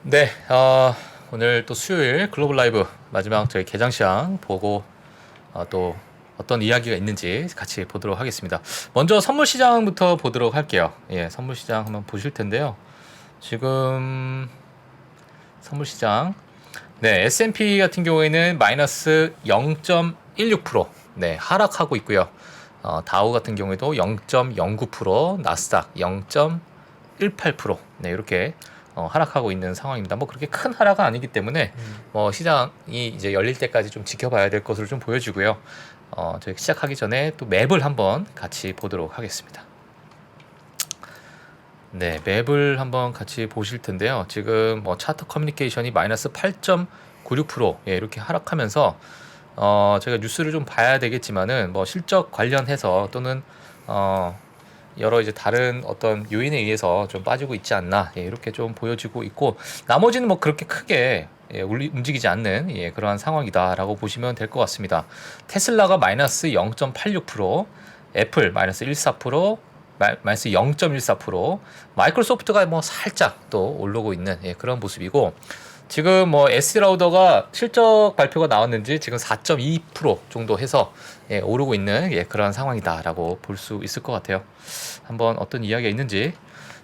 네, 오늘 또 수요일 글로벌 라이브 마지막 저희 개장 시황 보고 또 어떤 이야기가 있는지 같이 보도록 하겠습니다. 먼저 선물 시장부터 보도록 할게요. 예, 선물 시장 한번 보실 텐데요. 지금 선물 시장, 네, S&P 같은 경우에는 마이너스 0.16%, 네, 하락하고 있고요. 다우 같은 경우에도 0.09%, 나스닥 0.18%, 네, 이렇게 하락하고 있는 상황입니다. 뭐 그렇게 큰 하락은 아니기 때문에 뭐 시장이 이제 열릴 때까지 좀 지켜봐야 될 것으로 좀 보여지고요. 저희 시작하기 전에 또 맵을 한번 같이 보도록 하겠습니다. 네, 맵을 한번 같이 보실 텐데요. 지금 뭐 차트 커뮤니케이션이 마이너스 8.96%, 예, 이렇게 하락하면서 제가 뉴스를 좀 봐야 되겠지만은 뭐 실적 관련해서 또는 여러 이제 다른 어떤 요인에 의해서 좀 빠지고 있지 않나, 예, 이렇게 좀 보여지고 있고, 나머지는 뭐 그렇게 크게 움직이지 않는, 예, 그러한 상황이다라고 보시면 될 것 같습니다. 테슬라가 마이너스 0.86%, 애플 마이너스 14%, 마이너스 0.14%, 마이크로소프트가 뭐 살짝 또 오르고 있는, 예, 그런 모습이고, 지금 뭐 에스디라우더가 실적 발표가 나왔는지 지금 4.2% 정도 해서, 예, 오르고 있는, 예, 그런 상황이다라고 볼 수 있을 것 같아요. 한번 어떤 이야기가 있는지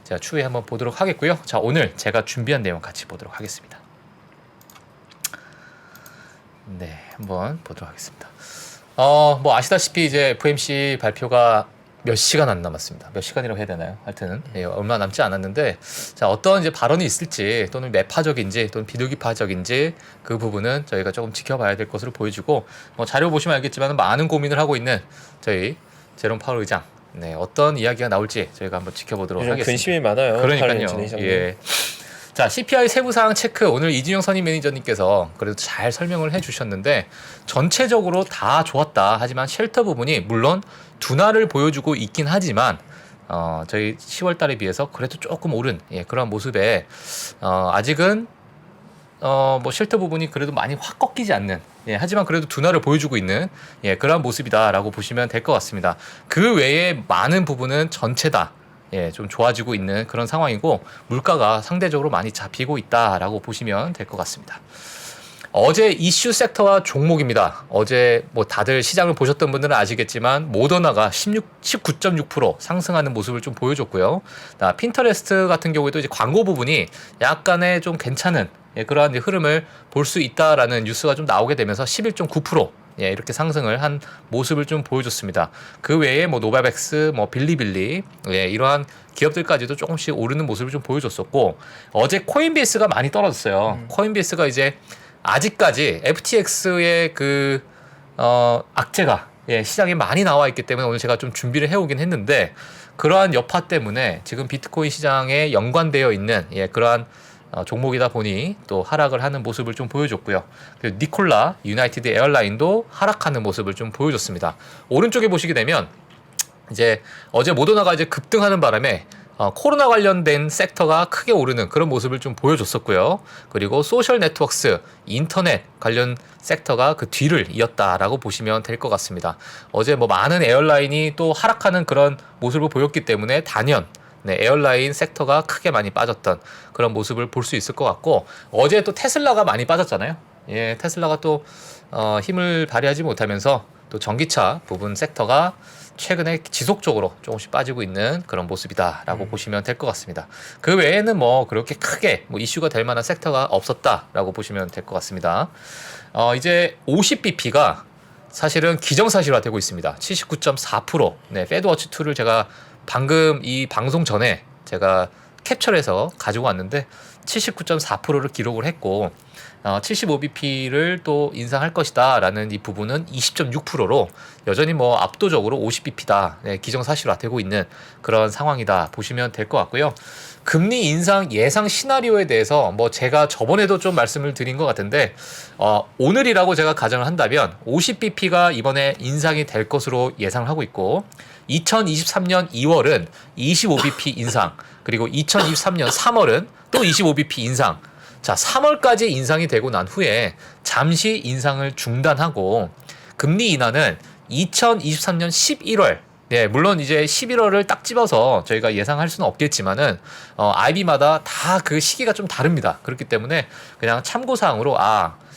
제가 추후에 한번 보도록 하겠고요. 자, 오늘 제가 준비한 내용 같이 보도록 하겠습니다. 네, 한번 보도록 하겠습니다. 뭐 아시다시피 이제 FOMC 발표가 몇 시간 안 남았습니다. 몇 시간이라고 해야 되나요? 하여튼, 예, 얼마 남지 않았는데, 자, 어떤 이제 발언이 있을지 또는 매파적인지 또는 비둘기파적인지 그 부분은 저희가 조금 지켜봐야 될 것으로 보여지고, 뭐 자료 보시면 알겠지만 많은 고민을 하고 있는 저희 제롬 파월 의장, 네, 어떤 이야기가 나올지 저희가 한번 지켜보도록 하겠습니다. 근심이 많아요. 그러니까요. 예. 자, CPI 세부사항 체크, 오늘 이진영 선임 매니저님께서 그래도 잘 설명을 해주셨는데, 전체적으로 다 좋았다. 하지만 쉘터 부분이 물론 둔화를 보여주고 있긴 하지만 저희 10월 달에 비해서 그래도 조금 오른, 예, 그런 모습에 아직은 뭐 쉘터 부분이 그래도 많이 확 꺾이지 않는, 예, 하지만 그래도 둔화를 보여주고 있는, 예, 그런 모습이다라고 보시면 될 것 같습니다. 그 외에 많은 부분은 전체다, 예, 좀 좋아지고 있는 그런 상황이고, 물가가 상대적으로 많이 잡히고 있다라고 보시면 될 것 같습니다. 어제 이슈 섹터와 종목입니다. 어제 뭐 다들 시장을 보셨던 분들은 아시겠지만 모더나가 19.6% 상승하는 모습을 좀 보여줬고요. 핀터레스트 같은 경우에도 이제 광고 부분이 약간의 좀 괜찮은, 예, 그러한 흐름을 볼 수 있다라는 뉴스가 좀 나오게 되면서 11.9%, 예, 이렇게 상승을 한 모습을 좀 보여줬습니다. 그 외에 뭐 노바백스, 뭐 빌리빌리, 예, 이러한 기업들까지도 조금씩 오르는 모습을 좀 보여줬었고, 어제 코인베이스가 많이 떨어졌어요. 코인베이스가 이제 아직까지 FTX의 그 악재가, 예, 시장에 많이 나와 있기 때문에 오늘 제가 좀 준비를 해오긴 했는데, 그러한 여파 때문에 지금 비트코인 시장에 연관되어 있는, 예, 그러한 종목이다 보니 또 하락을 하는 모습을 좀 보여줬고요. 그리고 니콜라 유나이티드 에어라인도 하락하는 모습을 좀 보여줬습니다. 오른쪽에 보시게 되면 이제 어제 모더나가 이제 급등하는 바람에 코로나 관련된 섹터가 크게 오르는 그런 모습을 좀 보여줬었고요. 그리고 소셜 네트워크스, 인터넷 관련 섹터가 그 뒤를 이었다라고 보시면 될 것 같습니다. 어제 뭐 많은 에어라인이 또 하락하는 그런 모습을 보였기 때문에 단연, 네, 에어라인 섹터가 크게 많이 빠졌던 그런 모습을 볼 수 있을 것 같고, 어제 또 테슬라가 많이 빠졌잖아요. 예, 테슬라가 또 힘을 발휘하지 못하면서 또 전기차 부분 섹터가 최근에 지속적으로 조금씩 빠지고 있는 그런 모습이다라고 보시면 될 것 같습니다. 그 외에는 뭐 그렇게 크게 뭐 이슈가 될 만한 섹터가 없었다라고 보시면 될 것 같습니다. 이제 50bp가 사실은 기정사실화되고 있습니다. 79.4%. 네, 페드워치2를 제가 방금 이 방송 전에 제가 캡처해서 가지고 왔는데 79.4%를 기록을 했고, 75bp를 또 인상할 것이다 라는 이 부분은 20.6%로 여전히 뭐 압도적으로 50bp다, 네, 기정사실화되고 있는 그런 상황이다 보시면 될 것 같고요. 금리 인상 예상 시나리오에 대해서 뭐 제가 저번에도 좀 말씀을 드린 것 같은데, 오늘이라고 제가 가정을 한다면 50bp가 이번에 인상이 될 것으로 예상을 하고 있고, 2023년 2월은 25bp 인상, 그리고 2023년 3월은 또 25bp 인상. 자, 3월까지 인상이 되고 난 후에 잠시 인상을 중단하고 금리 인하는 2023년 11월, 네, 물론 이제 11월을 딱 집어서 저희가 예상할 수는 없겠지만은 IB마다 다 그 시기가 좀 다릅니다. 그렇기 때문에 그냥 참고사항으로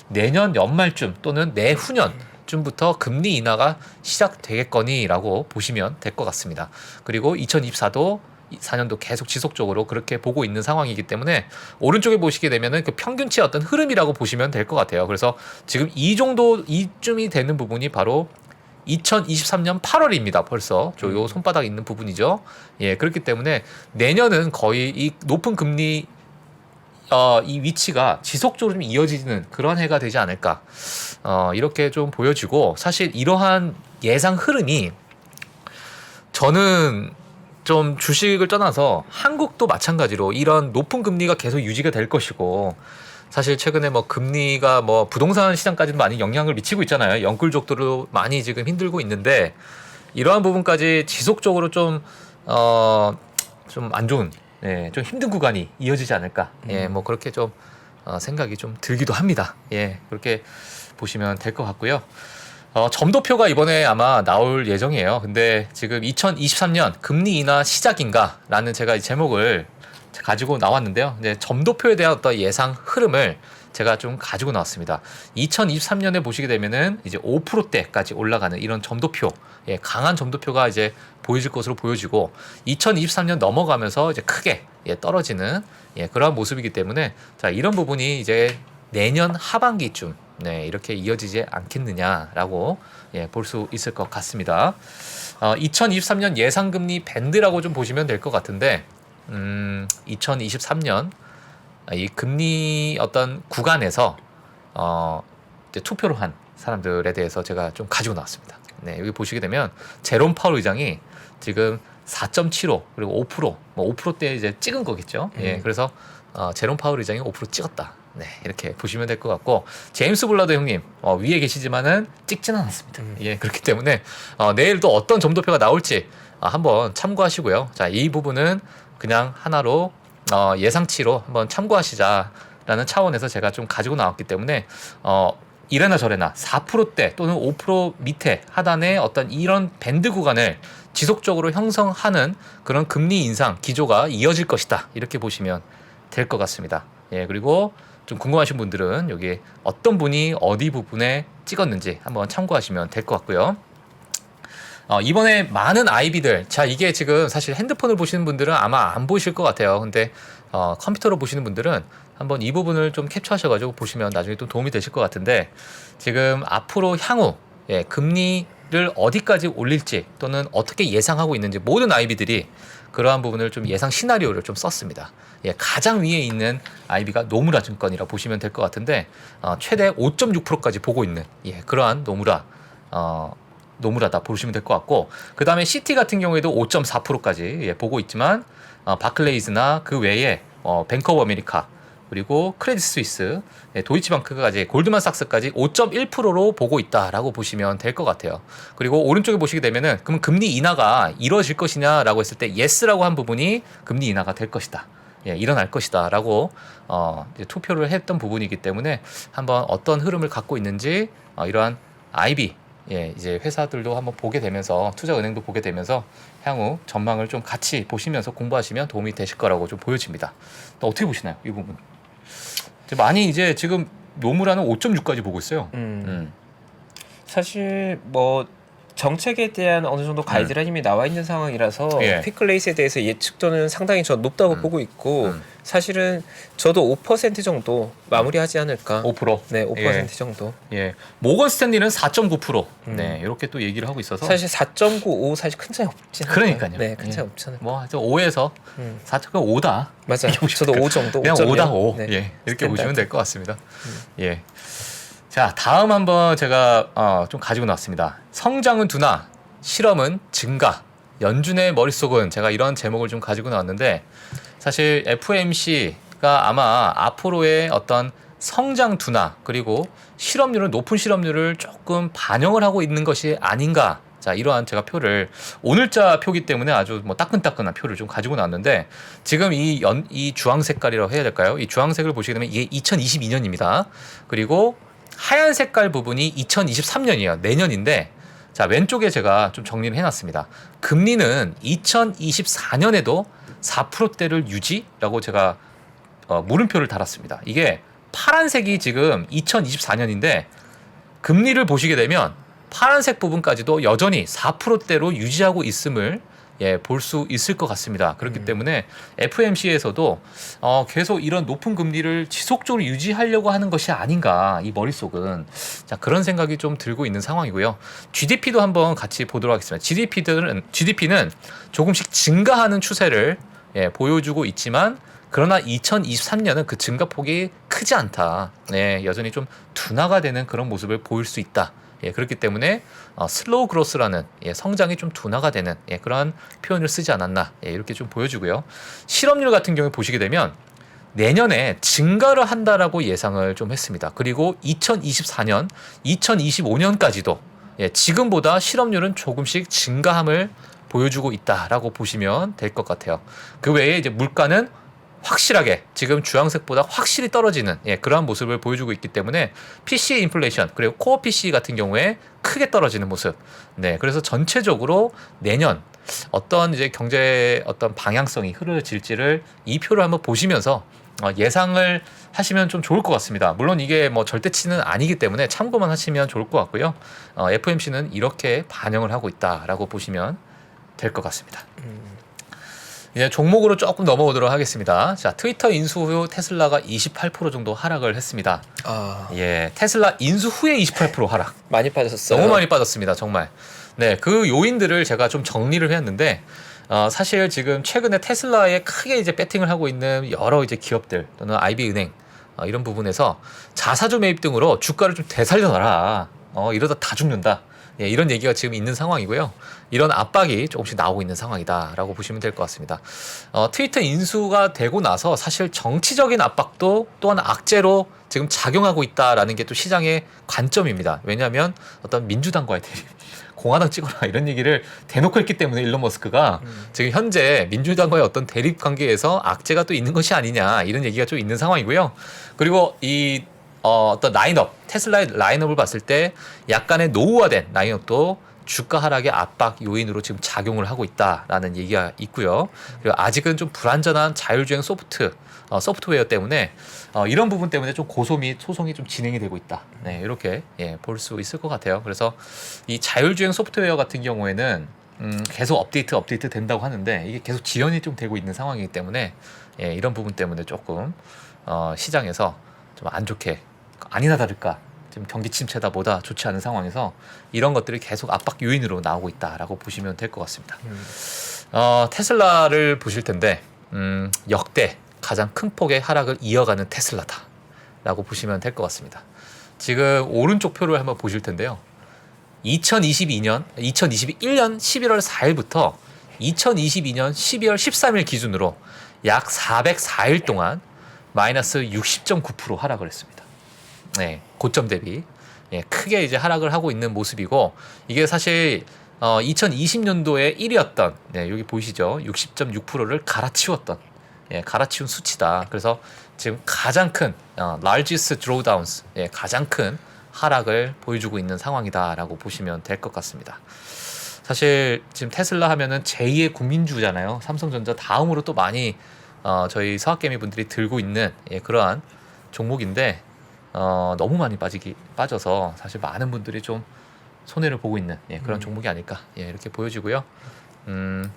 내년 연말쯤 또는 내후년쯤부터 금리 인하가 시작되겠거니라고 보시면 될 것 같습니다. 그리고 2024년도 계속 지속적으로 그렇게 보고 있는 상황이기 때문에 오른쪽에 보시게 되면은 그 평균치 어떤 흐름이라고 보시면 될 것 같아요. 그래서 지금 이쯤이 되는 부분이 바로 2023년 8월입니다. 벌써 요 손바닥 있는 부분이죠. 예, 그렇기 때문에 내년은 거의 이 높은 금리 이 위치가 지속적으로 좀 이어지는 그런 해가 되지 않을까. 이렇게 좀 보여지고 사실 이러한 예상 흐름이 저는 좀 주식을 떠나서 한국도 마찬가지로 이런 높은 금리가 계속 유지가 될 것이고 사실 최근에 뭐 금리가 뭐 부동산 시장까지도 많이 영향을 미치고 있잖아요. 영끌족들도 많이 지금 힘들고 있는데 이러한 부분까지 지속적으로 좀 안 좋은, 좀 힘든 구간이 이어지지 않을까. 뭐 그렇게 좀 생각이 좀 들기도 합니다. 그렇게 보시면 될 것 같고요. 점도표가 이번에 아마 나올 예정이에요. 근데 지금 2023년 금리 인하 시작인가라는 제가 이 제목을 가지고 나왔는데요. 이제 점도표에 대한 어떤 예상 흐름을 제가 좀 가지고 나왔습니다. 2023년에 보시게 되면은 이제 5%대까지 올라가는 이런 점도표, 강한 점도표가 이제 보여질 것으로 보여지고 2023년 넘어가면서 이제 크게 떨어지는 그러한 모습이기 때문에 자, 이런 부분이 이제 내년 하반기쯤 이렇게 이어지지 않겠느냐라고 볼 수 있을 것 같습니다. 2023년 예상금리 밴드라고 좀 보시면 될 것 같은데 2023년 이 금리 어떤 구간에서 이제 투표를 한 사람들에 대해서 제가 좀 가지고 나왔습니다. 여기 보시게 되면 제롬 파월 의장이 지금 4.75 그리고 5% 뭐 5%대 이제 찍은 거겠죠. 그래서 제롬 파월 의장이 5% 찍었다. 이렇게 보시면 될 것 같고 제임스 블라드 형님 위에 계시지만은 찍지는 않았습니다. 그렇기 때문에 내일 또 어떤 점도표가 나올지 한번 참고하시고요. 자, 이 부분은 그냥 하나로 예상치로 한번 참고하시자라는 차원에서 제가 좀 가지고 나왔기 때문에 이래나 저래나 4%대 또는 5% 밑에 하단의 어떤 이런 밴드 구간을 지속적으로 형성하는 그런 금리 인상 기조가 이어질 것이다. 이렇게 보시면 될 것 같습니다. 그리고 좀 궁금하신 분들은 여기 어떤 분이 어디 부분에 찍었는지 한번 참고하시면 될 것 같고요. 이번에 많은 IB들, 자, 이게 지금 사실 핸드폰을 보시는 분들은 아마 안 보실 것 같아요. 근데 컴퓨터로 보시는 분들은 한번 이 부분을 좀 캡처하셔가지고 보시면 나중에 또 도움이 되실 것 같은데 지금 앞으로 향후 금리를 어디까지 올릴지 또는 어떻게 예상하고 있는지 모든 IB들이 그러한 부분을 좀 예상 시나리오를 좀 썼습니다. 가장 위에 있는 IB가 노무라 증권이라 보시면 될 것 같은데 최대 5.6%까지 보고 있는 그러한 노무라다 보시면 될 것 같고 그 다음에 CT 같은 경우에도 5.4%까지 보고 있지만 바클레이즈나 그 외에 뱅크 오브 아메리카 그리고 크레딧 스위스, 도이치방크까지 골드만삭스까지 5.1%로 보고 있다라고 보시면 될 것 같아요. 그리고 오른쪽에 보시게 되면은 그럼 금리 인하가 이루어질 것이냐라고 했을 때 yes라고 한 부분이 금리 인하가 될 것이다. 일어날 것이다라고 이제 투표를 했던 부분이기 때문에 한번 어떤 흐름을 갖고 있는지 이러한 IB 이제 회사들도 한번 보게 되면서 투자은행도 보게 되면서 향후 전망을 좀 같이 보시면서 공부하시면 도움이 되실 거라고 좀 보여집니다. 또 어떻게 보시나요? 이 부분 많이 이제 지금 노무라는 5.6까지 보고 있어요. 사실 뭐 정책에 대한 어느 정도 가이드라인이 나와 있는 상황이라서 피클레이스에 대해서 예측도는 상당히 저 높다고 보고 있고 사실은 저도 5% 정도 마무리하지 않을까. 5%? 네, 5% 정도. 모건 스탠리는 4.9%. 이렇게 또 얘기를 하고 있어서 사실 4.95 사실 큰 차이 없지 않아요. 그러니까요. 네, 큰 차이 없잖아요. 뭐 5에서 4.5다. 맞아요. 저도 5 정도. 그냥 5다 5. 네. 이렇게 스탠다드. 보시면 될 것 같습니다. 자, 다음 한번 제가 좀 가지고 나왔습니다. 성장은 둔화, 실험은 증가. 연준의 머릿속은 제가 이런 제목을 좀 가지고 나왔는데 사실 FOMC가 아마 앞으로의 어떤 성장 둔화 그리고 실업률은 높은 실업률을 조금 반영을 하고 있는 것이 아닌가. 자, 이러한 제가 표를 오늘자 표기 때문에 아주 뭐 따끈따끈한 표를 좀 가지고 나왔는데 지금 이 주황 색깔이라고 해야 될까요? 이 주황색을 보시게 되면 이게 2022년입니다. 그리고 하얀 색깔 부분이 2023년이에요. 내년인데 자, 왼쪽에 제가 좀 정리를 해놨습니다. 금리는 2024년에도 4%대를 유지라고 제가 물음표를 달았습니다. 이게 파란색이 지금 2024년인데 금리를 보시게 되면 파란색 부분까지도 여전히 4%대로 유지하고 있음을 볼 수 있을 것 같습니다. 그렇기 때문에 FOMC에서도 계속 이런 높은 금리를 지속적으로 유지하려고 하는 것이 아닌가, 이 머릿속은. 자, 그런 생각이 좀 들고 있는 상황이고요. GDP도 한번 같이 보도록 하겠습니다. GDP는 조금씩 증가하는 추세를 보여주고 있지만, 그러나 2023년은 그 증가폭이 크지 않다. 여전히 좀 둔화가 되는 그런 모습을 보일 수 있다. 그렇기 때문에 슬로우 그로스라는 성장이 좀 둔화가 되는 그러한 표현을 쓰지 않았나, 이렇게 좀 보여주고요. 실업률 같은 경우에 보시게 되면 내년에 증가를 한다라고 예상을 좀 했습니다. 그리고 2024년, 2025년까지도 지금보다 실업률은 조금씩 증가함을 보여주고 있다라고 보시면 될 것 같아요. 그 외에 이제 물가는 확실하게 지금 주황색보다 확실히 떨어지는 그러한 모습을 보여주고 있기 때문에 PC 인플레이션 그리고 코어 PC 같은 경우에 크게 떨어지는 모습. 그래서 전체적으로 내년 어떤 이제 경제 어떤 방향성이 흐려질지를 이 표를 한번 보시면서 예상을 하시면 좀 좋을 것 같습니다. 물론 이게 뭐 절대치는 아니기 때문에 참고만 하시면 좋을 것 같고요. FOMC는 이렇게 반영을 하고 있다라고 보시면 될 것 같습니다. 이제 종목으로 조금 넘어오도록 하겠습니다. 자, 트위터 인수 후 테슬라가 28% 정도 하락을 했습니다. 테슬라 인수 후에 28% 하락. 많이 빠졌어요. 너무 많이 빠졌습니다, 정말. 그 요인들을 제가 좀 정리를 했는데, 사실 지금 최근에 테슬라에 크게 이제 배팅을 하고 있는 여러 이제 기업들 또는 IB은행 이런 부분에서 자사주 매입 등으로 주가를 좀 되살려놔라. 이러다 다 죽는다. 이런 얘기가 지금 있는 상황이고요. 이런 압박이 조금씩 나오고 있는 상황이다라고 보시면 될 것 같습니다. 트위터 인수가 되고 나서 사실 정치적인 압박도 또한 악재로 지금 작용하고 있다라는 게 또 시장의 관점입니다. 왜냐하면 어떤 민주당과의 대립, 공화당 찍어라 이런 얘기를 대놓고 했기 때문에 일론 머스크가 지금 현재 민주당과의 어떤 대립 관계에서 악재가 또 있는 것이 아니냐, 이런 얘기가 좀 있는 상황이고요. 그리고 이 어떤 라인업, 테슬라의 라인업을 봤을 때 약간의 노후화된 라인업도 주가 하락의 압박 요인으로 지금 작용을 하고 있다라는 얘기가 있고요. 그리고 아직은 좀 불안전한 자율주행 소프트웨어 때문에 이런 부분 때문에 좀 고소 및 소송이 좀 진행이 되고 있다. 이렇게 볼 수 있을 것 같아요. 그래서 이 자율주행 소프트웨어 같은 경우에는 계속 업데이트 된다고 하는데 이게 계속 지연이 좀 되고 있는 상황이기 때문에 이런 부분 때문에 조금 시장에서 좀 안 좋게, 아니나 다를까 지금 경기 침체다 뭐다 좋지 않은 상황에서 이런 것들이 계속 압박 요인으로 나오고 있다라고 보시면 될 것 같습니다. 테슬라를 보실 텐데 역대 가장 큰 폭의 하락을 이어가는 테슬라다라고 보시면 될 것 같습니다. 지금 오른쪽 표를 한번 보실 텐데요. 2021년 11월 4일부터 2022년 12월 13일 기준으로 약 404일 동안 마이너스 60.9% 하락을 했습니다. 고점 대비 크게 이제 하락을 하고 있는 모습이고, 이게 사실 2020년도에 1위였던 여기 보이시죠? 60.6%를 갈아치운 수치다. 그래서 지금 가장 큰 largest drawdowns, 가장 큰 하락을 보여주고 있는 상황이다라고 보시면 될 것 같습니다. 사실 지금 테슬라 하면은 제2의 국민주잖아요. 삼성전자 다음으로 또 많이 저희 서학개미 분들이 들고 있는 그러한 종목인데 너무 많이 빠져서 사실 많은 분들이 좀 손해를 보고 있는 그런 종목이 아닐까 이렇게 보여지고요.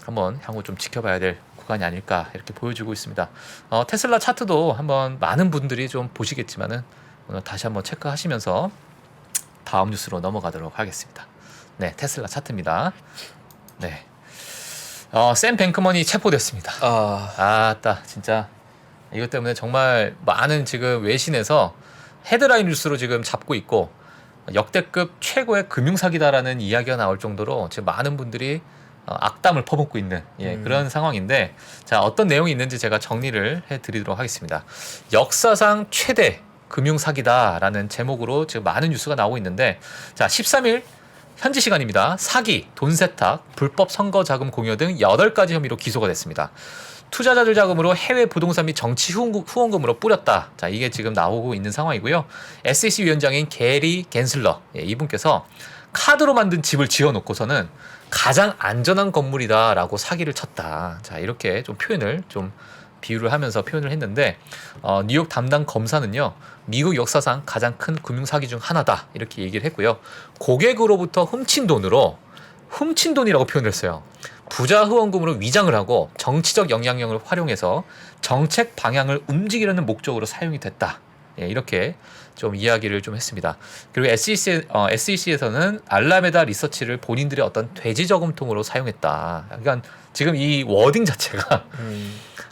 한번 향후 좀 지켜봐야 될 구간이 아닐까 이렇게 보여지고 있습니다. 테슬라 차트도 한번 많은 분들이 좀 보시겠지만은 오늘 다시 한번 체크하시면서 다음 뉴스로 넘어가도록 하겠습니다. 테슬라 차트입니다. 샘 뱅크먼이 체포됐습니다. 아따 진짜 이것 때문에 정말 많은 지금 외신에서 헤드라인 뉴스로 지금 잡고 있고 역대급 최고의 금융사기다라는 이야기가 나올 정도로 지금 많은 분들이 악담을 퍼붓고 있는 그런 상황인데, 자, 어떤 내용이 있는지 제가 정리를 해드리도록 하겠습니다. 역사상 최대 금융사기다라는 제목으로 지금 많은 뉴스가 나오고 있는데, 자, 13일 현지 시간입니다. 사기, 돈 세탁, 불법 선거자금 공여 등 8가지 혐의로 기소가 됐습니다. 투자자들 자금으로 해외 부동산 및 정치 후원금으로 뿌렸다. 자, 이게 지금 나오고 있는 상황이고요. SEC 위원장인 게리 겐슬러 이분께서 카드로 만든 집을 지어놓고서는 가장 안전한 건물이다라고 사기를 쳤다. 자, 이렇게 좀 표현을 좀 비유를 하면서 표현을 했는데 뉴욕 담당 검사는요, 미국 역사상 가장 큰 금융 사기 중 하나다 이렇게 얘기를 했고요. 고객으로부터 훔친 돈이라고 표현을 했어요. 부자 후원금으로 위장을 하고 정치적 영향력을 활용해서 정책 방향을 움직이려는 목적으로 사용이 됐다. 예, 이렇게 좀 이야기를 좀 했습니다. 그리고 SEC에서는 알라메다 리서치를 본인들의 어떤 돼지 저금통으로 사용했다. 그러니까 지금 이 워딩 자체가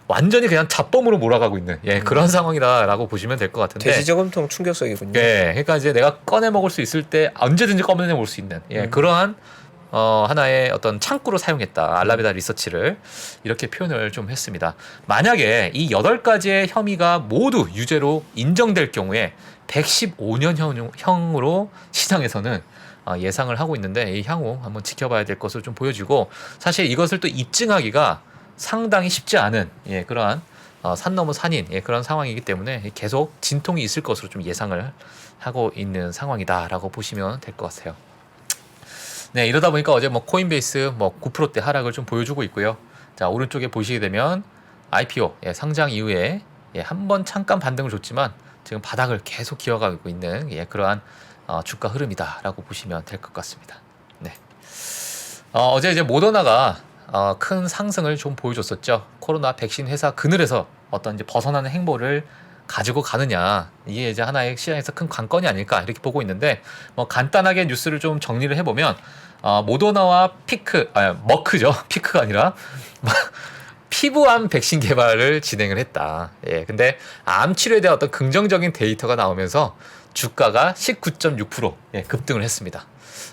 완전히 그냥 잡범으로 몰아가고 있는 그런 상황이다라고 보시면 될 것 같은데. 돼지 저금통 충격적이군요. 네, 그러니까 이제 내가 꺼내 먹을 수 있을 때 언제든지 꺼내 먹을 수 있는 그러한 하나의 어떤 창구로 사용했다. 알라메다 리서치를 이렇게 표현을 좀 했습니다. 만약에 이 8가지의 혐의가 모두 유죄로 인정될 경우에 115년형으로 시장에서는 예상을 하고 있는데 이 향후 한번 지켜봐야 될 것으로 좀 보여지고, 사실 이것을 또 입증하기가 상당히 쉽지 않은 그러한 산 넘어 산인 그런 상황이기 때문에 계속 진통이 있을 것으로 좀 예상을 하고 있는 상황이다라고 보시면 될 것 같아요. 네, 이러다 보니까 어제 코인베이스 9%대 하락을 좀 보여주고 있고요. 자, 오른쪽에 보시게 되면 IPO 상장 이후에 한번 잠깐 반등을 줬지만 지금 바닥을 계속 기어가고 있는 그러한 주가 흐름이다라고 보시면 될 것 같습니다. 네. 어제 이제 모더나가 큰 상승을 좀 보여줬었죠. 코로나 백신 회사 그늘에서 어떤 이제 벗어나는 행보를 가지고 가느냐, 이게 이제 하나의 시장에서 큰 관건이 아닐까 이렇게 보고 있는데, 간단하게 뉴스를 좀 정리를 해보면 모더나와 머크죠. 피크가 아니라 피부암 백신 개발을 진행을 했다. 근데 암 치료에 대한 어떤 긍정적인 데이터가 나오면서 주가가 19.6% 급등을 했습니다.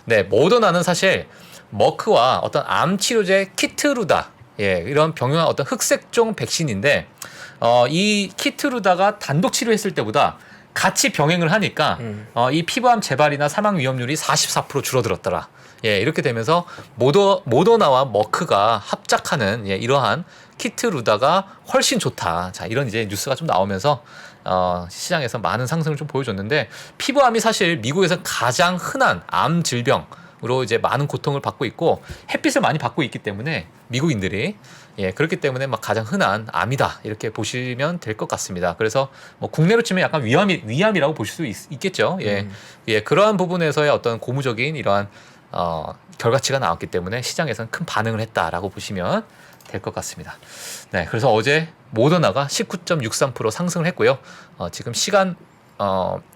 네, 모더나는 사실 머크와 어떤 암 치료제 키트루다 이런 병용한 어떤 흑색종 백신인데 이 키트루다가 단독 치료했을 때보다 같이 병행을 하니까 이 피부암 재발이나 사망 위험률이 44% 줄어들었더라. 이렇게 되면서 모더나와 머크가 합작하는 이러한 키트루다가 훨씬 좋다. 자, 이런 이제 뉴스가 좀 나오면서 시장에서 많은 상승을 좀 보여줬는데, 피부암이 사실 미국에서 가장 흔한 암 질병으로 이제 많은 고통을 받고 있고 햇빛을 많이 받고 있기 때문에 미국인들이 그렇기 때문에 가장 흔한 암이다 이렇게 보시면 될 것 같습니다. 그래서 국내로 치면 약간 위암이라고 보실 수 있겠죠. 그러한 부분에서의 어떤 고무적인 이러한 결과치가 나왔기 때문에 시장에서는 큰 반응을 했다라고 보시면 될 것 같습니다. 네, 그래서 어제 모더나가 19.63% 상승을 했고요. 지금 시간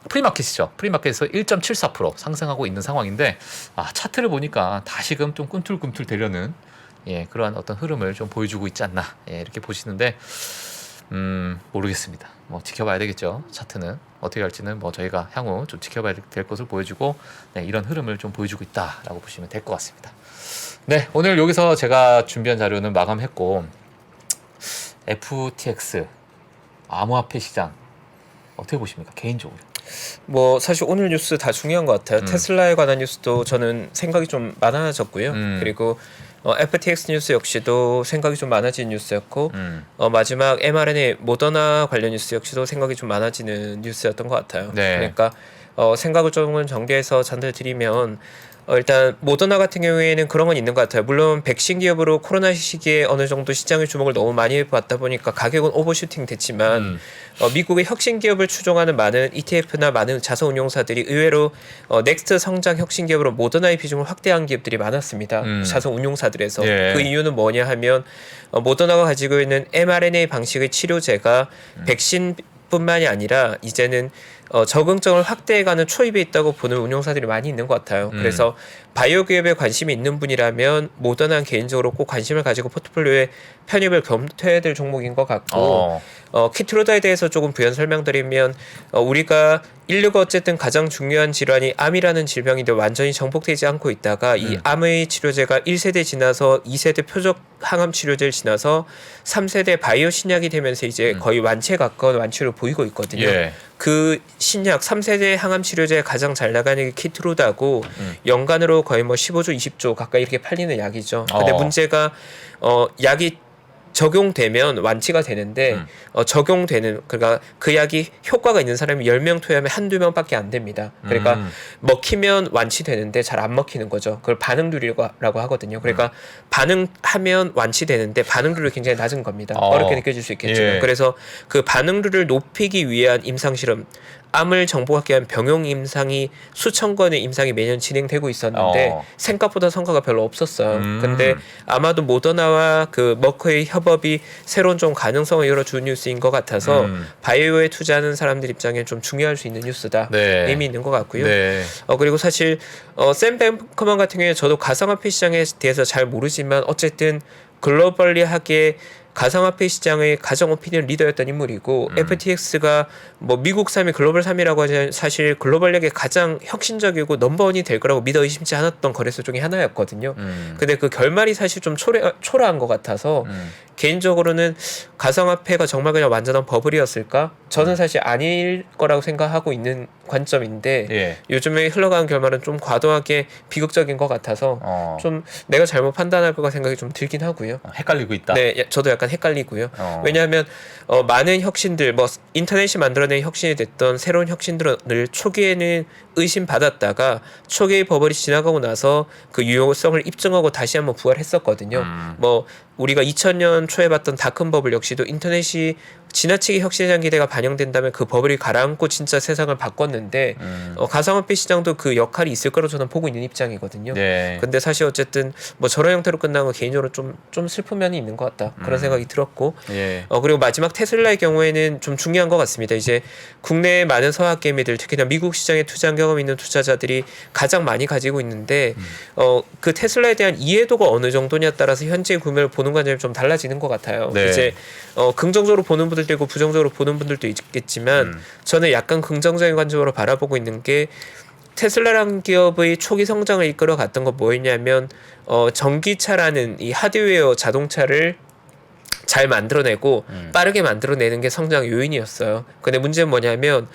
프리마켓이죠. 프리마켓에서 1.74% 상승하고 있는 상황인데, 차트를 보니까 다시금 좀 꿈틀꿈틀 되려는 그러한 어떤 흐름을 좀 보여주고 있지 않나 이렇게 보시는데, 모르겠습니다. 지켜봐야 되겠죠. 차트는 어떻게 할지는 저희가 향후 좀 지켜봐야 될 것을 보여주고, 이런 흐름을 좀 보여주고 있다라고 보시면 될 것 같습니다. 네, 오늘 여기서 제가 준비한 자료는 마감했고, FTX 암호화폐 시장 어떻게 보십니까, 개인적으로? 사실 오늘 뉴스 다 중요한 것 같아요. 테슬라에 관한 뉴스도 저는 생각이 좀 많아졌고요. 그리고 FTX 뉴스 역시도 생각이 좀 많아진 뉴스였고, 마지막 mRNA 모더나 관련 뉴스 역시도 생각이 좀 많아지는 뉴스였던 것 같아요. 네. 그러니까 생각을 조금 정리해서 전달드리면, 일단 모더나 같은 경우에는 그런 건 있는 것 같아요. 물론 백신 기업으로 코로나 시기에 어느 정도 시장의 주목을 너무 많이 받다 보니까 가격은 오버슈팅 됐지만 미국의 혁신 기업을 추종하는 많은 ETF나 많은 자산 운용사들이 의외로 넥스트 성장 혁신 기업으로 모더나의 비중을 확대한 기업들이 많았습니다. 자산 운용사들에서. 그 이유는 뭐냐 하면 모더나가 가지고 있는 mRNA 방식의 치료제가 백신 뿐만이 아니라 이제는 적응성을 확대해가는 초입에 있다고 보는 운용사들이 많이 있는 것 같아요. 그래서 바이오 기업에 관심이 있는 분이라면 모더나는 개인적으로 꼭 관심을 가지고 포트폴리오에 편입을 검토해야 될 종목인 것 같고, 키트루다에 대해서 조금 부연 설명드리면 우리가 인류가 어쨌든 가장 중요한 질환이 암이라는 질병인데 완전히 정복되지 않고 있다가 이 암의 치료제가 1세대 지나서 2세대 표적 항암 치료제를 지나서 3세대 바이오 신약이 되면서 이제 거의 완치에 가까운 완치를 보이고 있거든요. 그 신약 3세대 항암 치료제에 가장 잘 나가는 게 키트루다고 연간으로 거의 15조 20조 가까이 이렇게 팔리는 약이죠. 근데 문제가 약이 적용되면 완치가 되는데 적용되는 그러니까 그 약이 효과가 있는 사람이 10명 투여하면 한두 명밖에 안 됩니다. 그러니까 먹히면 완치되는데 잘 안 먹히는 거죠. 그걸 반응률이라고 하거든요. 그러니까 반응하면 완치되는데 반응률이 굉장히 낮은 겁니다. 어렵게 느껴질 수 있겠지만. 예. 그래서 그 반응률을 높이기 위한 임상 실험 암을 정복하기 위한 병용 임상이 수천 건의 임상이 매년 진행되고 있었는데 생각보다 성과가 별로 없었어요. 근데 아마도 모더나와 그 머크의 협업이 새로운 좀 가능성을 열어준 뉴스인 것 같아서 바이오에 투자하는 사람들 입장에 좀 중요할 수 있는 뉴스다. 네. 의미 있는 것 같고요. 네. 그리고 사실 샘 뱅커먼 같은 경우에 저도 가상화폐 시장에 대해서 잘 모르지만 어쨌든 글로벌리하게 가상화폐 시장의 가장 오피니언 리더였던 인물이고 FTX가 뭐 미국 3위 글로벌 3위라고 하면 사실 글로벌력의 가장 혁신적이고 넘버원이 될 거라고 믿어 의심치 않았던 거래소 중에 하나였거든요. 근데 그 결말이 사실 좀 초라한 것 같아서 개인적으로는 가상화폐가 정말 그냥 완전한 버블이었을까? 저는 사실 아닐 거라고 생각하고 있는 관점인데 예. 요즘에 흘러가는 결말은 좀 과도하게 비극적인 것 같아서 좀 내가 잘못 판단할 거가 생각이 좀 들긴 하고요. 헷갈리고 있다. 네, 저도 약간 헷갈리고요. 왜냐하면 많은 혁신들, 뭐 인터넷이 만들어낸 혁신이 됐던 새로운 혁신들을 초기에는 의심받았다가 초기의 버블이 지나가고 나서 그 유효성을 입증하고 다시 한번 부활했었거든요. 뭐 우리가 2000년 초에 봤던 닷컴 버블 역시도 인터넷이 지나치게 혁신적 기대가 반영된다면 그 버블이 가라앉고 진짜 세상을 바꿨는데 가상화폐 시장도 그 역할이 있을 거라고 저는 보고 있는 입장이거든요. 네. 근데 사실 어쨌든 뭐 저런 형태로 끝난 건 개인적으로 좀 슬픈 면이 있는 것 같다. 그런 생각이 들었고 예. 그리고 마지막 테슬라의 경우에는 좀 중요한 것 같습니다. 이제 국내의 많은 서학 개미들 특히나 미국 시장에 투자한 경험 있는 투자자들이 가장 많이 가지고 있는데 그 테슬라에 대한 이해도가 어느 정도냐에 따라서 현재 구매를 보는 관점이 좀 달라지는 것 같아요. 네. 이제 긍정적으로 보는 분들도 있고 부정적으로 보는 분들도 있겠지만 저는 약간 긍정적인 관점으로 바라보고 있는 게 테슬라라는 기업의 초기 성장을 이끌어갔던 건 뭐였냐면 전기차라는 이 하드웨어 자동차를 잘 만들어내고 빠르게 만들어내는 게 성장 요인이었어요. 근데 문제는 뭐냐면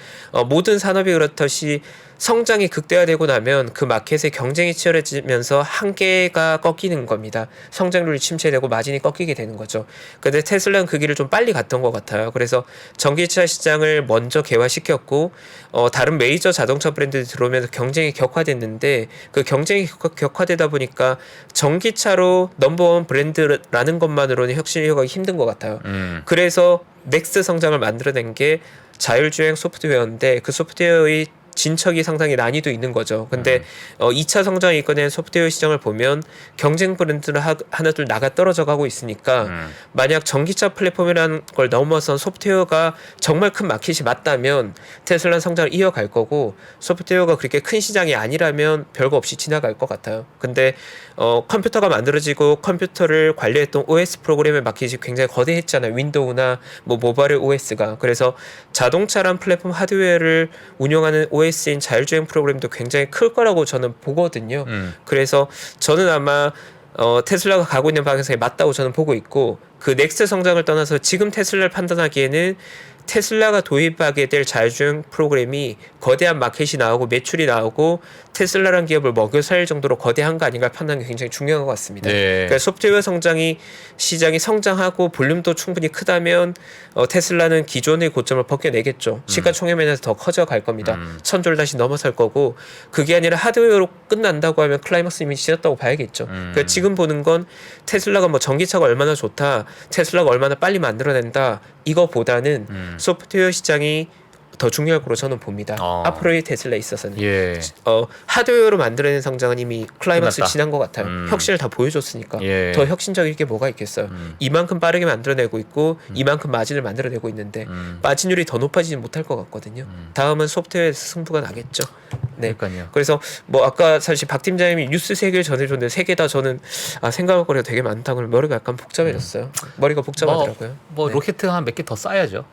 모든 산업이 그렇듯이 성장이 극대화되고 나면 그 마켓의 경쟁이 치열해지면서 한계가 꺾이는 겁니다. 성장률이 침체되고 마진이 꺾이게 되는 거죠. 근데 테슬라는 그 길을 좀 빨리 갔던 것 같아요. 그래서 전기차 시장을 먼저 개화시켰고 다른 메이저 자동차 브랜드들이 들어오면서 경쟁이 격화됐는데 그 경쟁이 격화되다 보니까 전기차로 넘버원 브랜드라는 것만으로는 혁신이 힘든 것 같아요. 그래서 넥스 성장을 만들어낸 게 자율주행 소프트웨어인데 그 소프트웨어의 진척이 상당히 난이도 있는 거죠. 근데 2차 성장이 이끌어낸 소프트웨어 시장을 보면 경쟁 브랜드는 하나둘 나가 떨어져 가고 있으니까 만약 전기차 플랫폼이라는 걸 넘어선 소프트웨어가 정말 큰 마켓이 맞다면 테슬라는 성장을 이어갈 거고 소프트웨어가 그렇게 큰 시장이 아니라면 별거 없이 지나갈 것 같아요. 근데 컴퓨터가 만들어지고 컴퓨터를 관리했던 OS 프로그램의 마켓이 굉장히 거대했잖아요. 윈도우나 뭐 모바일 OS가. 그래서 자동차란 플랫폼 하드웨어를 운영하는 OS인 자율주행 프로그램도 굉장히 클 거라고 저는 보거든요. 그래서 저는 아마 테슬라가 가고 있는 방향성에 맞다고 저는 보고 있고 그 넥스 성장을 떠나서 지금 테슬라를 판단하기에는 테슬라가 도입하게 될 자율주행 프로그램이 거대한 마켓이 나오고 매출이 나오고 테슬라라는 기업을 먹여 살 정도로 거대한 거 아닌가 판단하는 게 굉장히 중요한 것 같습니다. 네. 그러니까 소프트웨어 시장이 성장하고 볼륨도 충분히 크다면 테슬라는 기존의 고점을 벗겨내겠죠. 시가총액면에서 더 커져갈 겁니다. 1000조를 다시 넘어설 거고 그게 아니라 하드웨어로 끝난다고 하면 클라이막스 이미 지났다고 봐야겠죠. 그러니까 지금 보는 건 테슬라가 뭐 전기차가 얼마나 좋다, 테슬라가 얼마나 빨리 만들어낸다 이거보다는 소프트웨어 시장이 더 중요할 거로 저는 봅니다. 앞으로의 테슬라에 있어서는 예. 하드웨어로 만들어낸 성장은 이미 클라이막스 끝났다. 지난 것 같아요. 혁신을 다 보여줬으니까 예. 더 혁신적일 게 뭐가 있겠어요. 이만큼 빠르게 만들어내고 있고 이만큼 마진을 만들어내고 있는데 마진율이 더 높아지지 못할 것 같거든요. 다음은 소프트웨어에서 승부가 나겠죠. 네. 그러니까요. 그래서 뭐 아까 사실 박 팀장님이 뉴스 3개를 전해줬는데 3개 다 저는 생각할 거리가 되게 많다고 머리가 약간 복잡해졌어요. 머리가 복잡하더라고요. 뭐 로켓 한 몇 개 더 쏴야죠.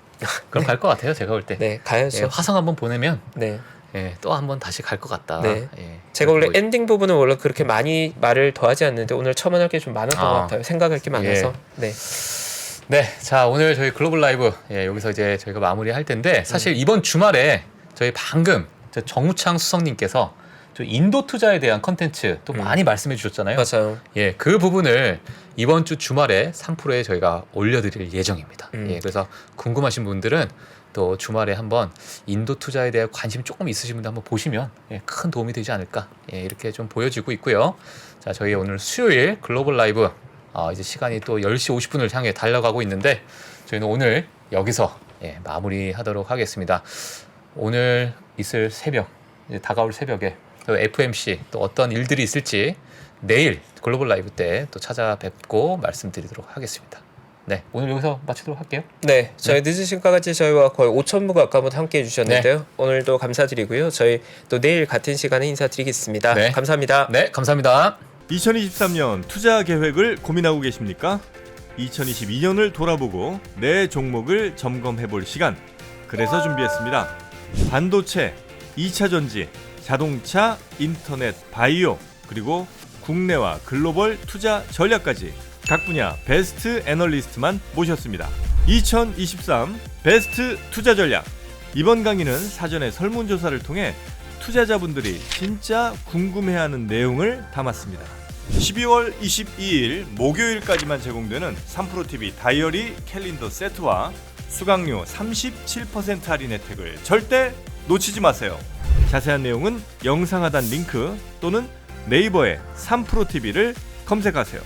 그럼 네. 갈 것 같아요. 제가 볼 때. 네, 가야죠. 예, 화성 한번 보내면 네. 또 한번 다시 갈 것 같다. 네. 예. 제가 원래 엔딩 부분은 원래 그렇게 많이 말을 더하지 않는데 오늘 첨언할 게 좀 많았던 것 같아요. 생각할 게 많아서. 네. 네, 자 오늘 저희 글로벌 라이브 여기서 이제 저희가 마무리할 텐데 사실 이번 주말에 저희 방금 정우창 수석님께서 저 인도 투자에 대한 컨텐츠 또 많이 말씀해 주셨잖아요. 맞아요. 예, 그 부분을 이번 주 주말에 3%에 저희가 올려드릴 예정입니다. 예, 그래서 궁금하신 분들은 또 주말에 한번 인도 투자에 대해 관심 조금 있으신 분들 한번 보시면 예, 큰 도움이 되지 않을까 예, 이렇게 좀 보여지고 있고요. 자, 저희 오늘 수요일 글로벌 라이브 이제 시간이 또 10시 50분을 향해 달려가고 있는데 저희는 오늘 여기서 예, 마무리하도록 하겠습니다. 오늘 있을 새벽, 이제 다가올 새벽에 또 FMC 또 어떤 일들이 있을지 내일 글로벌 라이브 때 또 찾아뵙고 말씀드리도록 하겠습니다. 네, 오늘 여기서 마치도록 할게요. 네, 저희 늦은 시간까지 저희와 거의 5,000부 가까운 함께 해주셨는데요. 오늘도 감사드리고요. 저희 또 내일 같은 시간에 인사드리겠습니다. 네. 감사합니다. 네, 감사합니다. 2023년 투자 계획을 고민하고 계십니까? 2022년을 돌아보고 내 종목을 점검해볼 시간. 그래서 준비했습니다. 반도체, 2차 전지, 자동차, 인터넷, 바이오, 그리고 국내와 글로벌 투자 전략까지 각 분야 베스트 애널리스트만 모셨습니다. 2023 베스트 투자 전략. 이번 강의는 사전에 설문조사를 통해 투자자분들이 진짜 궁금해하는 내용을 담았습니다. 12월 22일 목요일까지만 제공되는 3프로TV 다이어리 캘린더 세트와 수강료 37% 할인 혜택을 절대 놓치지 마세요. 자세한 내용은 영상 하단 링크 또는 네이버에 3프로TV를 검색하세요.